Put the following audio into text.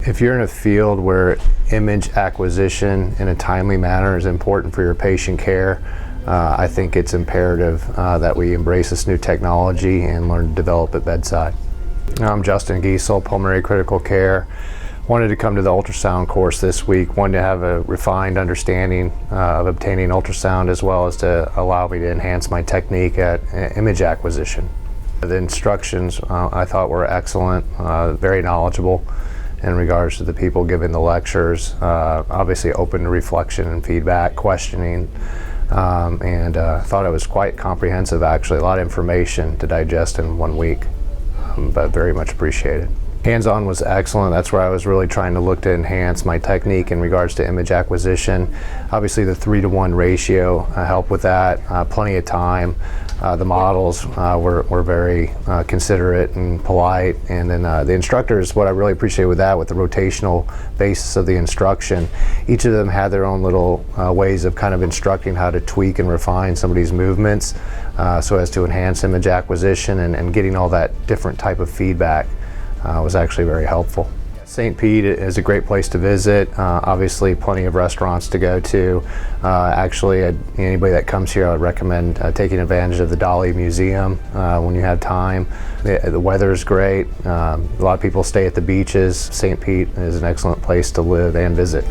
If you're in a field where image acquisition in a timely manner is important for your patient care, I think it's imperative that we embrace this new technology and learn to develop at bedside. I'm Justin Gisel, Pulmonary Critical Care. Wanted to come to the ultrasound course this week, wanted to have a refined understanding of obtaining ultrasound, as well as to allow me to enhance my technique at image acquisition. The instructions I thought were excellent, very knowledgeable in regards to the people giving the lectures, obviously open to reflection and feedback, questioning, and thought it was quite comprehensive actually, a lot of information to digest in 1 week, but very much appreciated. Hands-on was excellent. That's where I was really trying to look to enhance my technique in regards to image acquisition. Obviously the 3-to-1 ratio helped with that, plenty of time. The models were very considerate and polite, and then the instructors, what I really appreciate with that, with the rotational basis of the instruction, each of them had their own little ways of kind of instructing how to tweak and refine somebody's movements so as to enhance image acquisition, and getting all that different type of feedback was actually very helpful. St. Pete is a great place to visit. Obviously plenty of restaurants to go to. Actually, anybody that comes here, I would recommend taking advantage of the Dali Museum when you have time. The weather's great. A lot of people stay at the beaches. St. Pete is an excellent place to live and visit.